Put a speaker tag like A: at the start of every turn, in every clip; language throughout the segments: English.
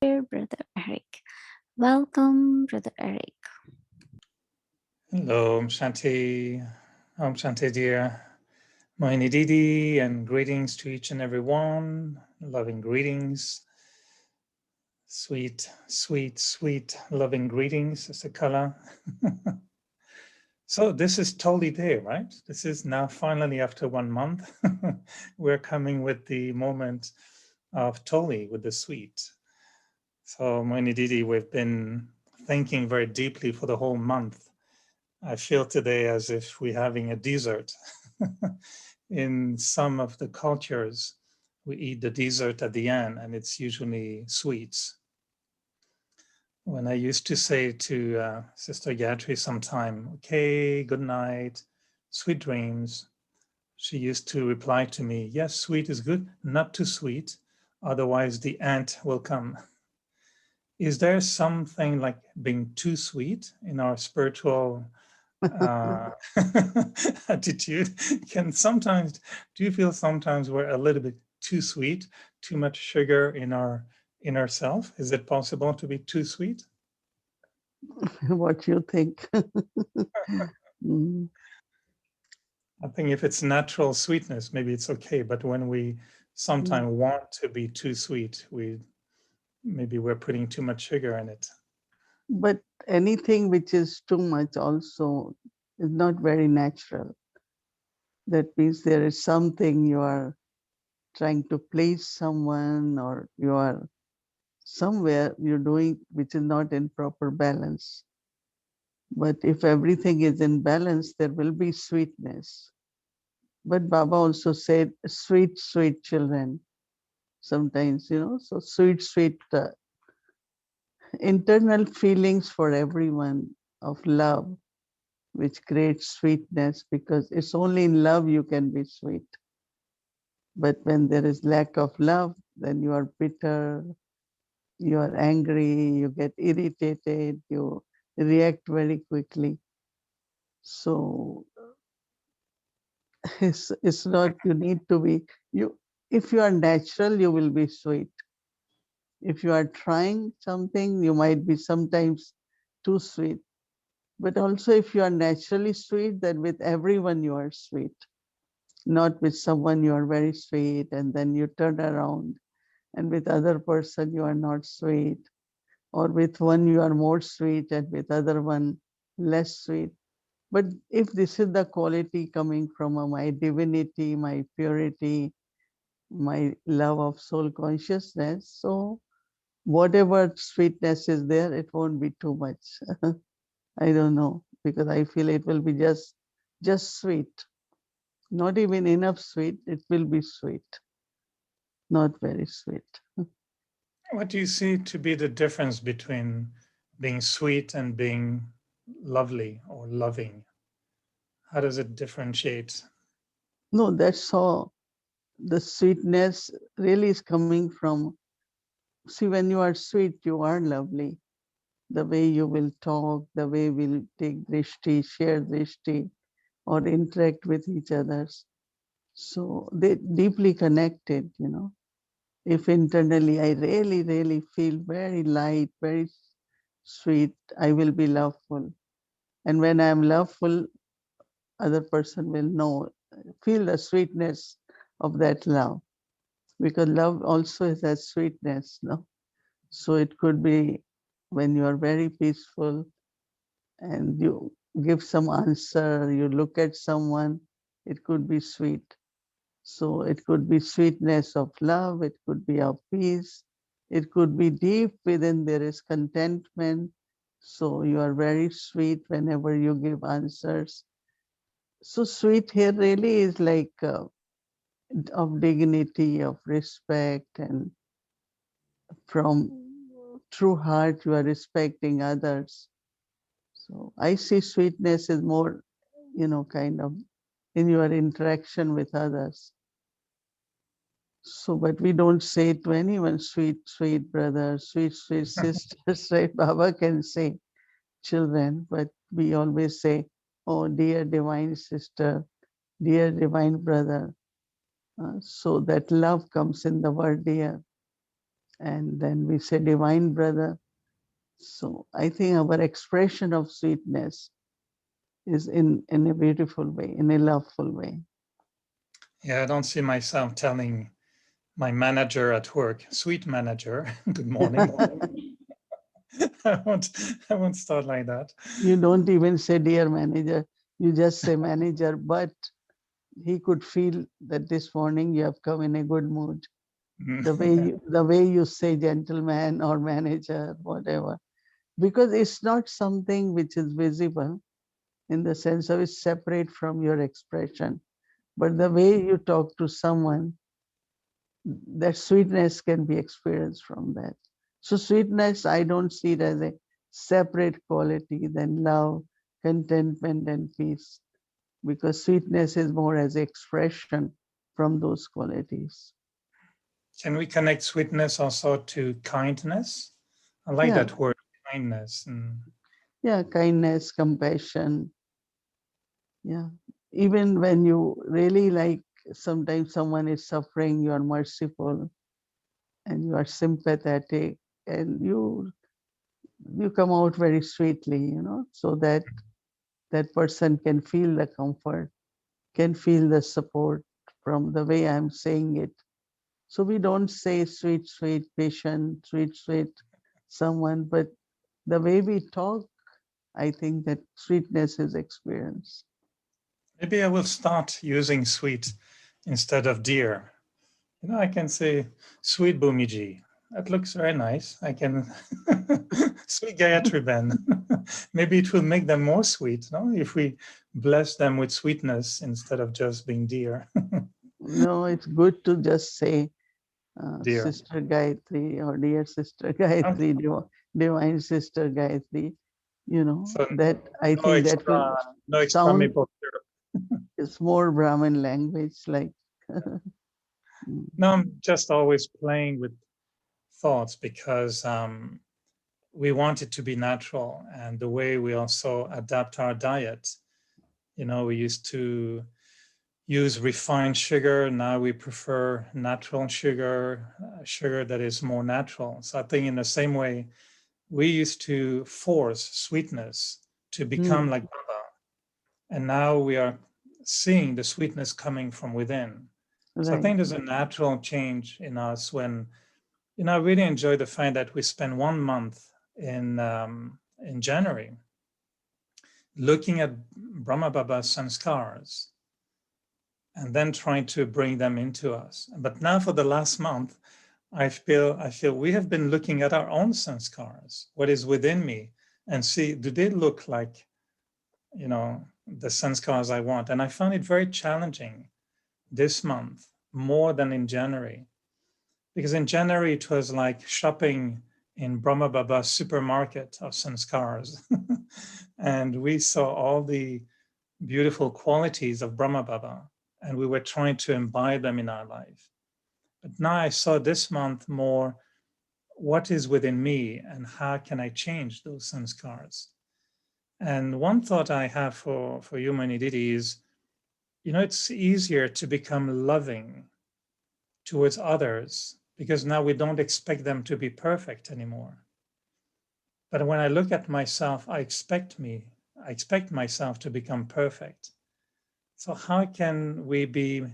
A: Dear Brother Eric. Welcome, Brother Eric.
B: Hello, Om Shanti, dear Mohini Didi, and greetings to each and every one. Loving greetings, sweet, sweet, sweet, loving greetings, Sister Kala. So this is Toli Day, right? This is now finally after 1 month. We're coming with the moment of Toli with the sweet. So Mohini Didi, we've been thinking very deeply for the whole month. I feel today as if we're having a dessert. In some of the cultures, we eat the dessert at the end, and it's usually sweets. When I used to say to Sister Yatri sometime, okay, good night, sweet dreams, she used to reply to me, yes, sweet is good, not too sweet, otherwise the ant will come. Is there something like being too sweet in our spiritual uh, attitude? Do you feel sometimes we're a little bit too sweet, too much sugar in our inner self? Is it possible to be too sweet?
C: What you think? Mm.
B: I think if it's natural sweetness, maybe it's okay. But when we sometimes want to be too sweet, maybe we're putting too much sugar in it.
C: But anything which is too much also is not very natural. That means there is something you are trying to please someone, or you are somewhere you're doing which is not in proper balance. But if everything is in balance, there will be sweetness. But Baba also said, sweet, sweet children. Sometimes, so sweet, sweet internal feelings for everyone of love, which creates sweetness, because it's only in love you can be sweet. But when there is lack of love, then you are bitter, you are angry, you get irritated, you react very quickly. So it's not, you need to be, if you are natural, you will be sweet. If you are trying something, you might be sometimes too sweet. But also, if you are naturally sweet, then with everyone you are sweet. Not with someone you are very sweet and then you turn around, and with other person you are not sweet, or with one you are more sweet and with other one less sweet. But if this is the quality coming from my divinity, my purity, my love of soul consciousness, so whatever sweetness is there, it won't be too much. I don't know, because I feel it will be just sweet. Not even enough sweet, it will be sweet. Not very sweet.
B: What do you see to be the difference between being sweet and being lovely or loving? How does it differentiate?
C: No, that's how the sweetness really is coming from. See, when you are sweet, you are lovely. The way you will talk, the way we'll take drishti, share drishti, or interact with each others. So they deeply connected. If internally I really, really feel very light, very sweet, I will be loveful. And when I am loveful, other person will know, feel the sweetness of that love. Because love also has that sweetness, no? So it could be when you are very peaceful and you give some answer, you look at someone, it could be sweet. So it could be sweetness of love, it could be of peace, it could be deep within there is contentment. So you are very sweet whenever you give answers. So sweet here really is like of dignity, of respect, and from true heart you are respecting others. So I see sweetness is more, kind of in your interaction with others. So, but we don't say to anyone, sweet, sweet brother, sweet, sweet sisters, right? Baba can say children, but we always say, oh, dear divine sister, dear divine brother. So that love comes in the word dear. and then we say divine brother. So I think our expression of sweetness is in a beautiful way, in a loveful way.
B: Yeah, I don't see myself telling my manager at work, sweet manager, good morning. I won't, I won't start like that.
C: You don't even say dear manager, you just say manager, but he could feel that this morning you have come in a good mood. The way you say gentleman or manager, whatever, because it's not something which is visible in the sense of it's separate from your expression, but the way you talk to someone, that sweetness can be experienced from that. So sweetness, I don't see it as a separate quality than love, contentment, and peace, because sweetness is more as expression from those qualities.
B: Can we connect sweetness also to kindness? I like
C: Yeah,
B: that word, kindness.
C: yeah, kindness, compassion. Yeah, even when you really like, sometimes someone is suffering, you are merciful and you are sympathetic, and you come out very sweetly, so that that person can feel the comfort, can feel the support from the way I'm saying it. So we don't say sweet, sweet, patient, sweet, sweet someone, but the way we talk, I think that sweetness is experienced.
B: Maybe I will start using sweet instead of dear. I can say sweet Bhumiji. That looks very nice. I can sweet Gayatri Ben. Maybe it will make them more sweet, no? If we bless them with sweetness instead of just being dear.
C: No, it's good to just say
B: Dear.
C: Sister Gayatri or dear Sister
B: Okay.
C: Gayatri, divine Sister Gayatri.
B: So
C: That I
B: no
C: think that will
B: extra, no extra
C: sound
B: maple syrup.
C: is more Brahmin language, like.
B: No, I'm just always playing with thoughts because we want it to be natural, and the way we also adapt our diet. We used to use refined sugar. Now we prefer natural sugar, sugar that is more natural. So I think in the same way, we used to force sweetness to become
C: Mm,
B: like Baba. And now we are seeing the sweetness coming from within. So I
C: right.
B: think there's a natural change in us when, I really enjoy the fact that we spend 1 month in January looking at Brahma Baba's sanskars and then trying to bring them into us. But now for the last month, I feel we have been looking at our own sanskars, what is within me, and see, do they look like, the sanskars I want? And I found it very challenging this month, more than in January. Because in January it was like shopping in Brahma Baba's supermarket of sanskars. And we saw all the beautiful qualities of Brahma Baba, and we were trying to imbibe them in our life. But now I saw this month more what is within me and how can I change those sanskars. And one thought I have for you, Mohini, is, it's easier to become loving towards others because now we don't expect them to be perfect anymore. But when I look at myself, I expect myself to become perfect. So how can we be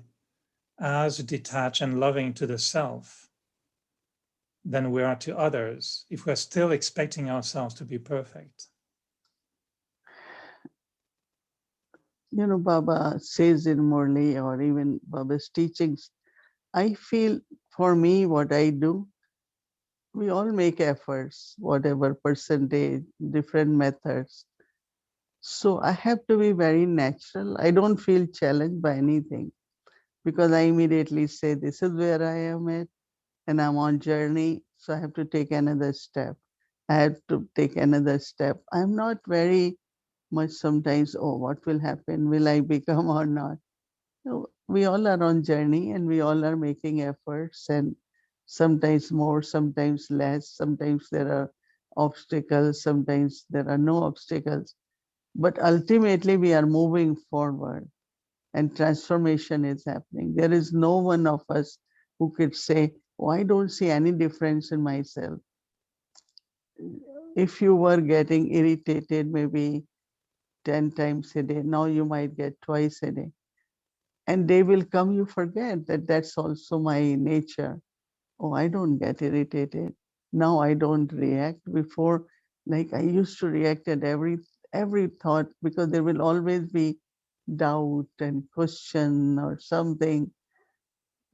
B: as detached and loving to the self than we are to others if we're still expecting ourselves to be perfect?
C: Baba says in Murli or even Baba's teachings, I feel for me, what I do, we all make efforts, whatever percentage, different methods. So I have to be very natural. I don't feel challenged by anything because I immediately say, this is where I am at and I'm on journey. So I have to take another step. I have to take another step. I'm not very much sometimes, oh, what will happen? Will I become or not? No, we all are on journey and we all are making efforts, and sometimes more, sometimes less, sometimes there are obstacles, sometimes there are no obstacles. But ultimately we are moving forward and transformation is happening. There is no one of us who could say, Oh, I don't see any difference in myself. If you were getting irritated maybe 10 times a day, now you might get twice a day. And day will come, you forget that that's also my nature. Oh, I don't get irritated. Now I don't react. Before, like I used to react at every thought, because there will always be doubt and question or something,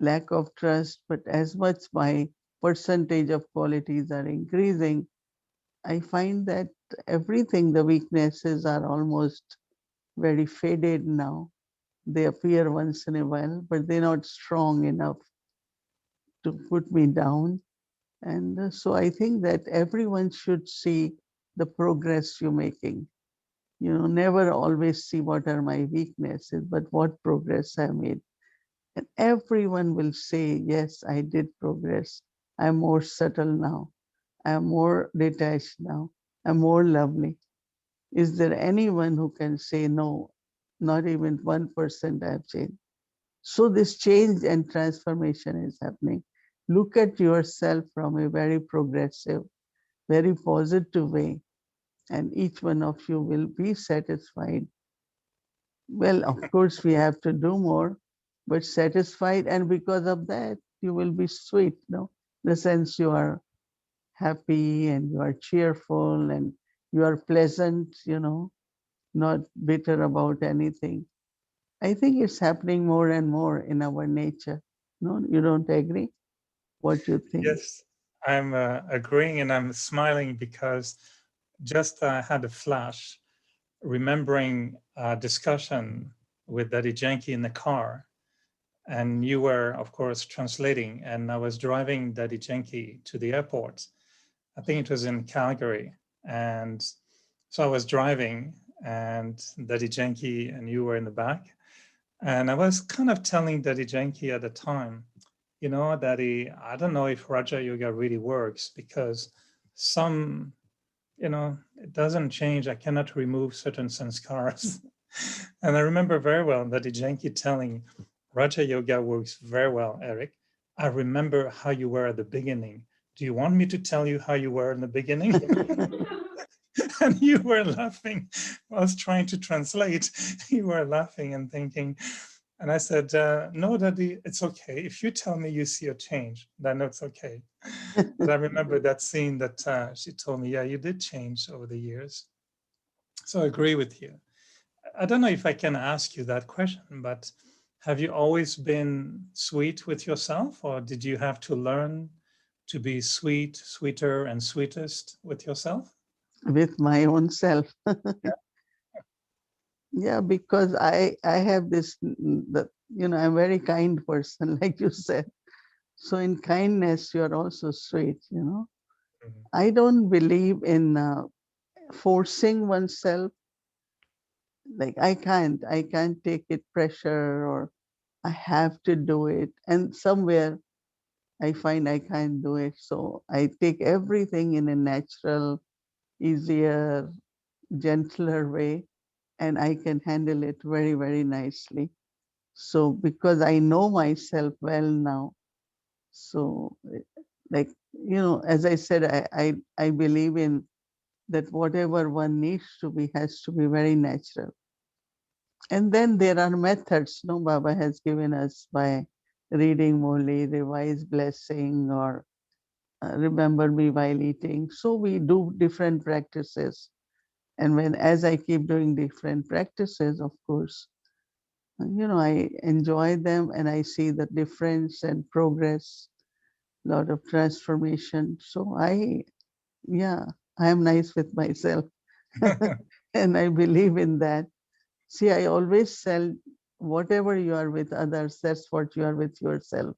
C: lack of trust. But as much my percentage of qualities are increasing, I find that everything, the weaknesses are almost very faded now. They appear once in a while, but they're not strong enough to put me down. And so I think that everyone should see the progress you're making. You know, never always see what are my weaknesses, but what progress I made. And everyone will say, yes, I did progress. I'm more subtle now. I'm more detached now. I'm more lovely. Is there anyone who can say, no, not even 1% I've changed? So this change and transformation is happening. Look at yourself from a very progressive, very positive way, and each one of you will be satisfied. Well, of course, we have to do more, but satisfied, and because of that, you will be sweet, no? In the sense you are happy and you are cheerful and you are pleasant, not bitter about anything. I think it's happening more and more in our nature. No, you don't agree? What you think?
B: Yes, I'm agreeing and I'm smiling because just had a flash remembering a discussion with Daddy Janky in the car. And you were, of course, translating. And I was driving Daddy Janky to the airport. I think it was in Calgary. And so I was driving, and Daddy Janky and you were in the back. And I was kind of telling Daddy Janky at the time, Daddy, I don't know if Raja Yoga really works, because some, it doesn't change. I cannot remove certain sanskars. And I remember very well Daddy Janky telling, Raja Yoga works very well, Eric. I remember how you were at the beginning. Do you want me to tell you how you were in the beginning? And you were laughing. I was trying to translate. You were laughing and thinking. And I said, no, Daddy, it's okay. If you tell me you see a change, then it's okay. But I remember that scene that she told me, yeah, you did change over the years. So I agree with you. I don't know if I can ask you that question, but have you always been sweet with yourself, or did you have to learn to be sweet, sweeter, and sweetest with yourself?
C: With my own self.
B: Yeah.
C: Yeah, because I have this, that, I'm a very kind person, like you said. So in kindness, you are also sweet.
B: Mhm.
C: I don't believe in forcing oneself. Like I can't take it pressure, or I have to do it. And somewhere I find I can't do it. So I take everything in a natural, easier, gentler way, and I can handle it very, very nicely. So because I know myself well now, so like, as I said, I believe in that whatever one needs to be has to be very natural. And then there are methods, no, Baba has given us by reading Moli, revise blessing, or remember me while eating. So we do different practices. And as I keep doing different practices, of course, I enjoy them and I see the difference and progress, lot of transformation. So yeah, I am nice with myself. And I believe in that. See, I always tell, whatever you are with others, that's what you are with yourself.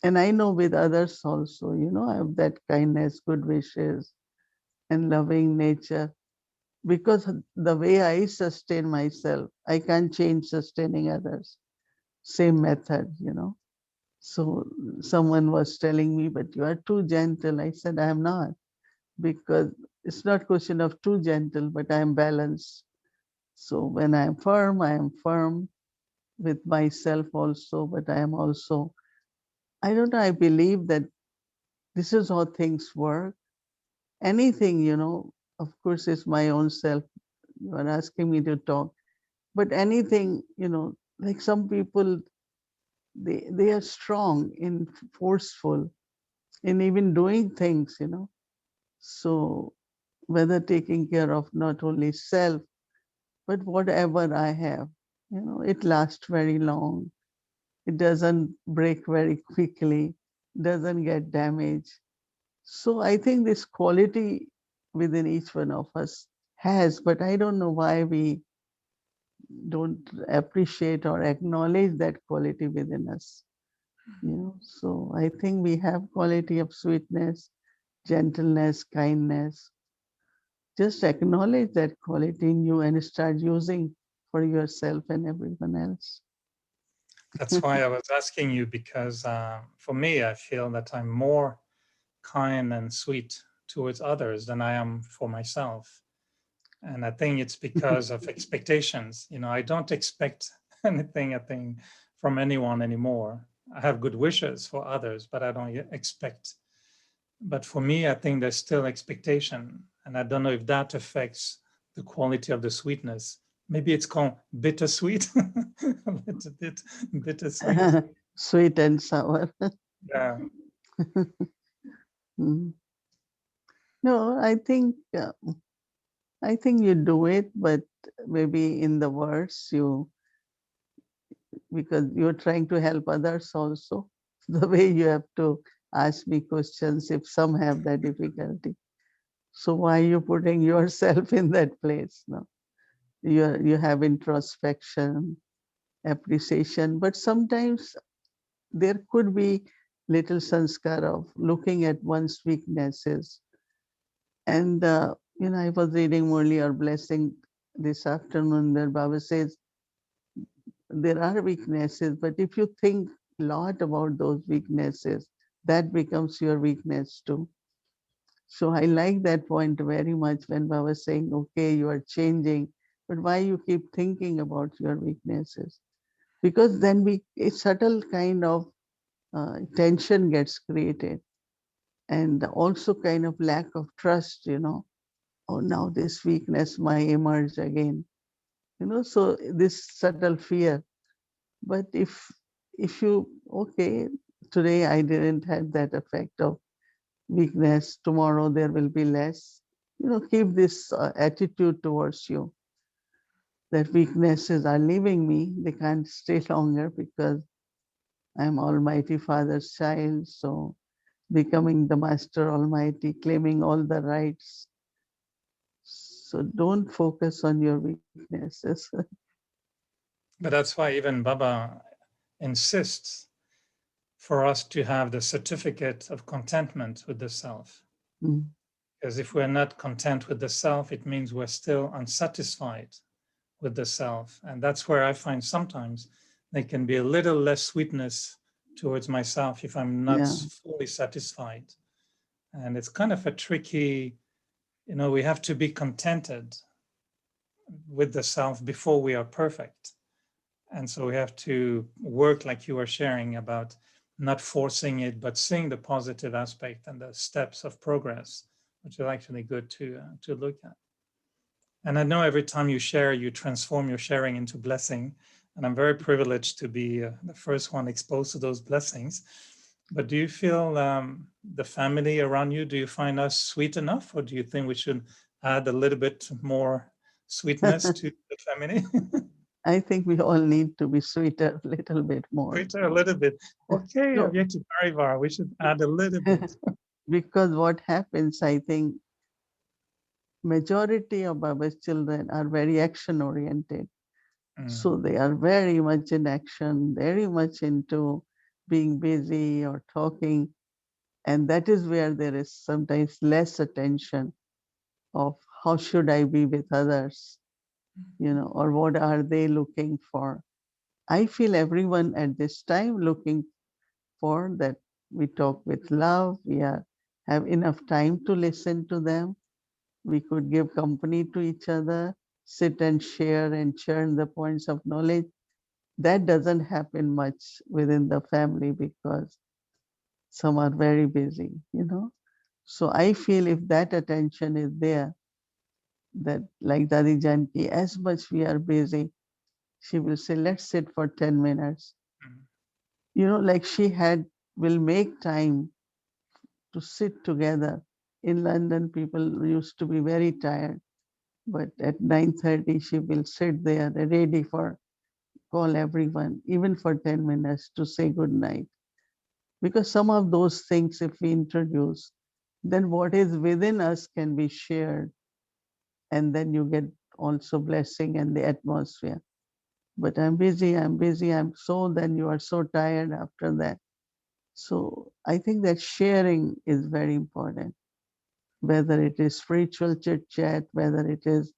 C: And I know with others also, I have that kindness, good wishes, and loving nature. Because the way I sustain myself, I can't change sustaining others. Same method. So someone was telling me, but you are too gentle. I said, I am not, because it's not question of too gentle, but I am balanced. So when I am firm with myself also, but I am also I don't know, I believe that this is how things work. Anything, of course, it's my own self. You are asking me to talk, but anything, like some people, they are strong in forceful in even doing things. So whether taking care of not only self, but whatever I have, it lasts very long. It doesn't break very quickly, doesn't get damaged. So I think this quality within each one of us has, but I don't know why we don't appreciate or acknowledge that quality within us. So I think we have quality of sweetness, gentleness, kindness. Just acknowledge that quality in you and start using for yourself and everyone else.
B: That's why I was asking you, because for me, I feel that I'm more kind and sweet towards others than I am for myself. And I think it's because of expectations. I don't expect anything, I think, from anyone anymore. I have good wishes for others, but I don't expect. But for me, I think there's still expectation. And I don't know if that affects the quality of the sweetness. Maybe it's called bittersweet, a little bit bittersweet.
C: Sweet and sour.
B: Yeah.
C: Mm. No, I think you do it, but maybe in the words because you're trying to help others also. The way you have to ask me questions if some have that difficulty. So why are you putting yourself in that place? No, you have introspection, appreciation, but sometimes there could be little sanskar of looking at one's weaknesses. And I was reading earlier blessing this afternoon where Baba says there are weaknesses, but if you think a lot about those weaknesses, that becomes your weakness too. So I like that point very much when Baba was saying, okay, you are changing, but why you keep thinking about your weaknesses? Because then a subtle kind of tension gets created, and also kind of lack of trust. Oh, now this weakness might emerge again. So this subtle fear. But if you, okay, today I didn't have that effect of weakness, tomorrow there will be less. Keep this attitude towards you that weaknesses are leaving me. They can't stay longer because I'm Almighty Father's child. So becoming the Master Almighty, claiming all the rights. So don't focus on your weaknesses.
B: But that's why even Baba insists for us to have the certificate of contentment with the self.
C: Mm.
B: Because if we're not content with the self, it means we're still unsatisfied with the self. And that's where I find sometimes there can be a little less sweetness towards myself if I'm not
C: Yeah,
B: fully satisfied. And it's kind of a tricky, we have to be contented with the self before we are perfect. And so we have to work, like you were sharing, about not forcing it, but seeing the positive aspect and the steps of progress, which is actually good to look at. And I know every time you share, you transform your sharing into blessing. And I'm very privileged to be the first one exposed to those blessings. But do you feel the family around you, do you find us sweet enough? Or do you think we should add a little bit more sweetness to the family?
C: I think we all need to be sweeter a little bit more.
B: Sweeter a little bit. Okay,
C: No,
B: Avyekti Parivar, we should add a little bit.
C: because what happens, I think, majority of Baba's children are very action oriented. So
B: Mm.
C: they are very much in action, very much into being busy or talking. And that is where there is sometimes less attention of how should I be with others, or what are they looking for. I feel everyone at this time looking for that we talk with love, have enough time to listen to them, we could give company to each other, sit and share and churn the points of knowledge. That doesn't happen much within the family because some are very busy. So I feel if that attention is there, that like Dadi Janki, as much we are busy, she will say, let's sit for 10 minutes.
B: Mm.
C: Like she will make time to sit together. In London, people used to be very tired, but at 9:30, she will sit there ready for call everyone, even for 10 minutes to say good night. Because some of those things, if we introduce, then what is within us can be shared, and then you get also blessing and the atmosphere. But I'm busy, I'm so, then you are so tired after that. So I think that sharing is very important, whether it is spiritual chit chat, whether it is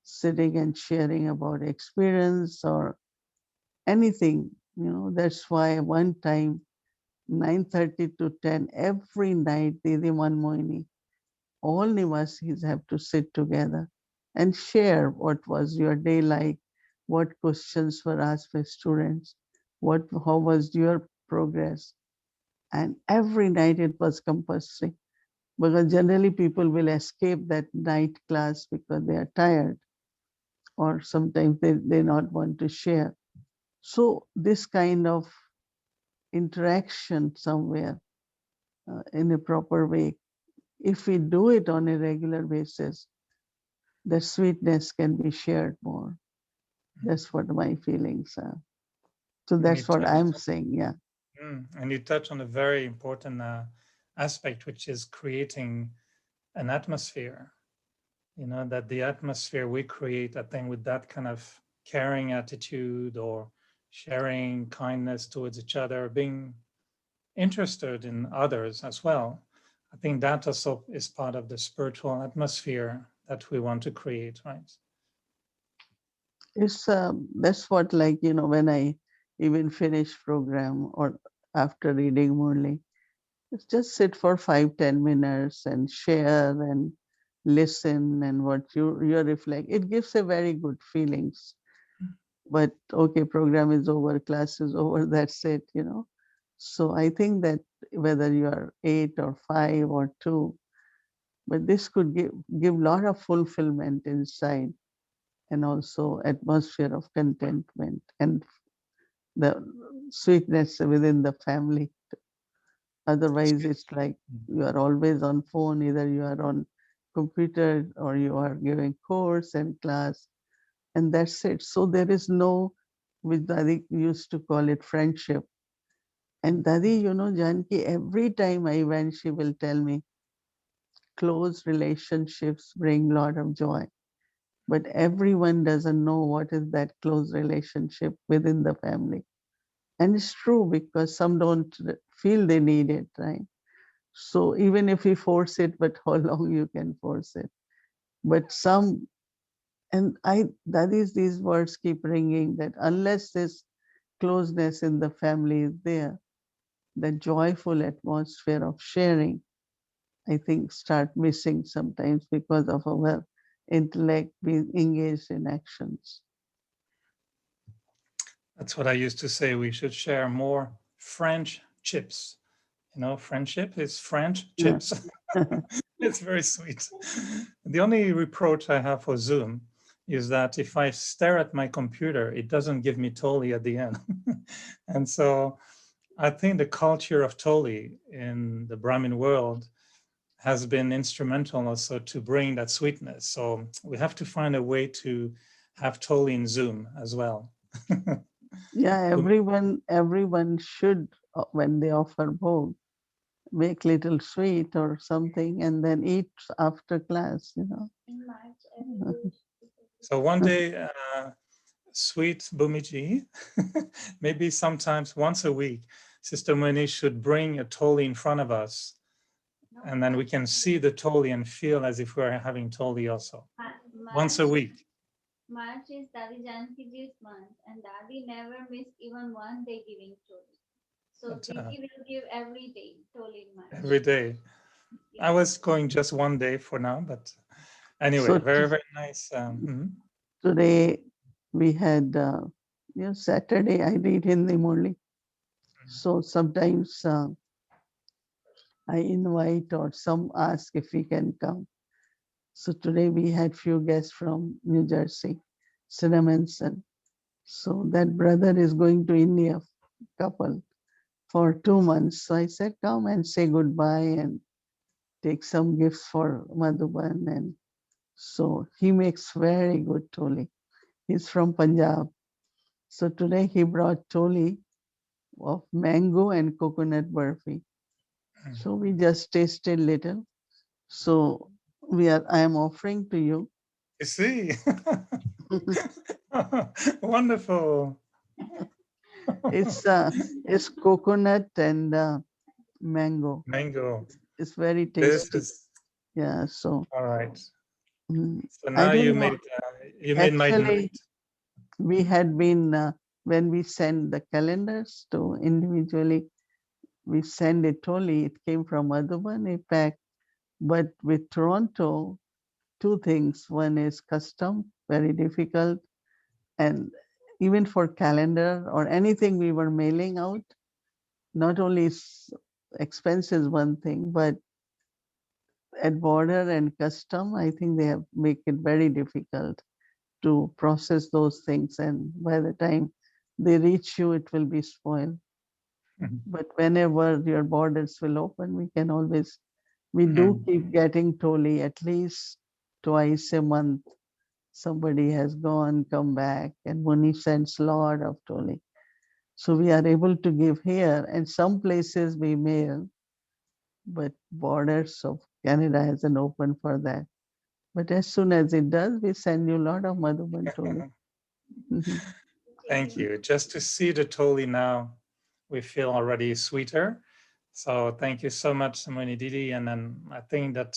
C: sitting and sharing about experience or anything. That's why one time, 9:30 to 10, every night, Didi Mohini, all Nivasis have to sit together and share what was your day like, what questions were asked by students, how was your progress. And every night it was compulsory, because generally people will escape that night class because they are tired, or sometimes they not want to share. So this kind of interaction somewhere in a proper way, if we do it on a regular basis, the sweetness can be shared more. That's what my feelings are. So
B: And you
C: that's what
B: touch,
C: I'm saying. Yeah.
B: and you touch on a very important aspect, which is creating an atmosphere. That the atmosphere we create, I think, with that kind of caring attitude or sharing kindness towards each other, being interested in others as well. I think that also is part of the spiritual atmosphere that we want to create, right?
C: It's that's what, like, when I even finish program or after reading Murli, it's just sit for 5-10 minutes and share and listen, and what you reflect. It gives a very good feelings. But okay, program is over, class is over, that's it. So I think that whether you are 8 or 5 or 2, but this could give lot of fulfillment inside, and also atmosphere of contentment and the sweetness within the family. Otherwise
B: Sweet.
C: it's like you are always on phone, either you are on computer or you are giving course and class, and that's it. So there is no, which Dadi used to call it, friendship. And Dadi, Janki, every time I went, she will tell me, close relationships bring lot of joy. But everyone doesn't know what is that close relationship within the family. And it's true, because some don't feel they need it, right? So even if we force it, but how long you can force it? But some, and that is, these words keep ringing, that unless this closeness in the family is there, the joyful atmosphere of sharing, I think, start missing sometimes because of our intellect being engaged in actions.
B: That's what I used to say. We should share more French chips. Friendship is French
C: Yeah.
B: chips. It's very sweet. The only reproach I have for Zoom is that if I stare at my computer, it doesn't give me Toli at the end. And so I think the culture of Toli in the Brahmin world has been instrumental also to bring that sweetness. So we have to find a way to have Toli in Zoom as well.
C: Yeah, everyone should, when they offer bhog, make little sweet or something and then eat after class.
B: So one day, sweet Bhumiji, maybe sometimes once a week, Sister Mohini should bring a Toli in front of us, and then we can see the Toli and feel as if we're having Toli also. Once a week.
A: March is Dadi Jankiji's month, and Dadi never missed even one day giving Toli. So
B: But,
A: Didi will give every day Toli in March.
B: every day. I was going just one day for now, but anyway,
C: So
B: very, very nice.
C: today we had, Saturday I read Hindi only. So sometimes I invite or some ask if we can come. So today we had few guests from New Jersey, Cinnamon. So that brother is going to India, couple, for 2 months. So I said, come and say goodbye and take some gifts for Madhuban. And so he makes very good toli. He's from Punjab. So today he brought toli of mango and coconut burfi. So we just tasted little. So I am offering to you.
B: You see? Wonderful.
C: it's it's coconut and mango.
B: Mango.
C: It's very
B: This
C: tasty.
B: is
C: Yeah. So
B: all right. So
C: I
B: now
C: don't know.
B: you made my
C: Actually,
B: night.
C: we had been when we send the calendars to individually, we send it only. It came from Madhuban, a pack. But with Toronto, two things. One is custom, very difficult, and even for calendar or anything we were mailing out, not only expense is one thing, but at border and custom, I think they have make it very difficult to process those things, and by the time they reach you, it will be spoiled.
B: Mhm.
C: But whenever your borders will open, we can always, we do
B: Mhm.
C: keep getting toli at least twice a month. Somebody has gone, come back, and Muni sends lot of toli. So we are able to give here, and some places we mail, but borders of Canada hasn't opened for that. But as soon as it does, we send you a lot of Madhuban toli.
B: Thank you. Just to see the toli now, we feel already sweeter. So thank you so much, Mohini Didi. And then I think that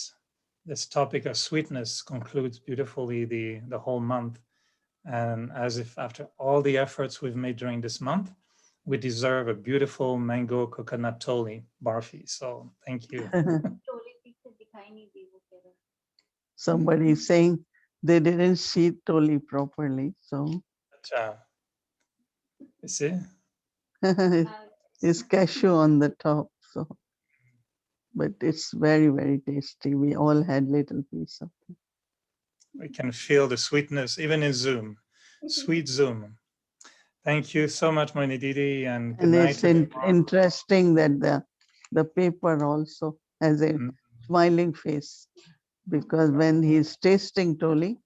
B: this topic of sweetness concludes beautifully the whole month. And as if after all the efforts we've made during this month, we deserve a beautiful mango coconut toli barfi. So thank you.
A: टोली ठीक से दिखाई नहीं दी वो कह रहा
C: Somebody is saying they didn't see toli properly, so
B: You see?
C: it's cashew on the top. So, but it's very very tasty. We all had little piece of it,
B: We can feel the sweetness even in Zoom. Sweet Zoom. Thank you so much, Mohini Didi, and good
C: and
B: night,
C: it's
B: everyone.
C: interesting that the paper also has a
B: Mm.
C: smiling face, because when he's tasting toli,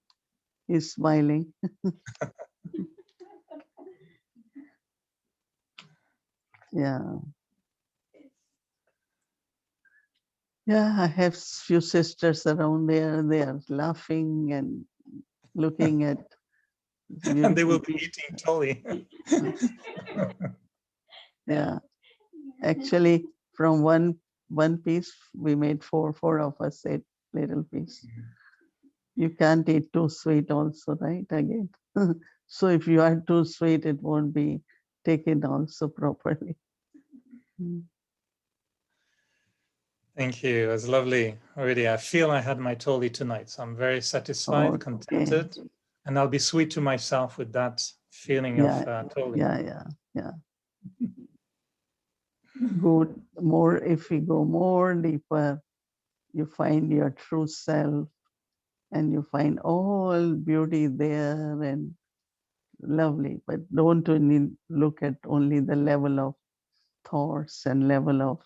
C: he's smiling. Yeah. Yeah, I have few sisters around there. They are laughing and looking at
B: And they
C: beautiful
B: will be
C: piece.
B: eating toli.
C: Yeah, actually, from one piece, we made four of us ate little piece. You can't eat too sweet, also, right? Again, so if you are too sweet, it won't be taken also properly. Mm.
B: Thank you. It was lovely. Already, I feel I had my toli tonight, so I'm very satisfied,
C: Okay.
B: contented, and I'll be sweet to myself with that feeling of
C: Yeah,
B: toli.
C: yeah. Go more, if we go more deeper, you find your true self, and you find all beauty there and lovely. But don't only look at only the level of thoughts and level of,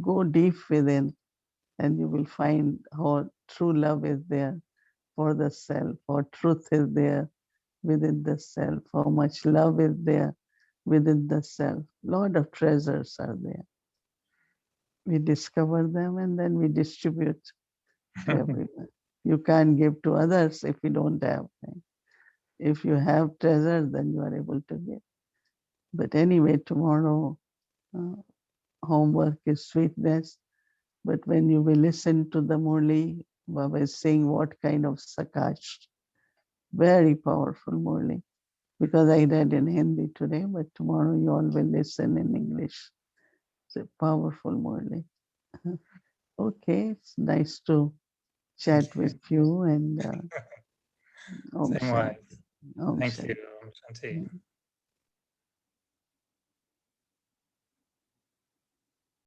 C: go deep within, and you will find how true love is there for the self, or truth is there within the self, how much love is there within the self. Lot of treasures are there. We discover them and then we distribute to everyone. You can't give to others if you don't have. Right? If you have treasure, then you are able to give. But anyway, tomorrow uh, homework is sweetness. But when you will listen to the Murli, Baba is saying what kind of sakash. Very powerful Murli. Because I read in Hindi today, but tomorrow you all will listen in English. It's a powerful Murli. Okay, it's nice to chat
B: Thank you.
C: with you, and Om
B: Same way.
C: Shanti. Om
B: Thank you,
C: Shanti.
B: Shanti.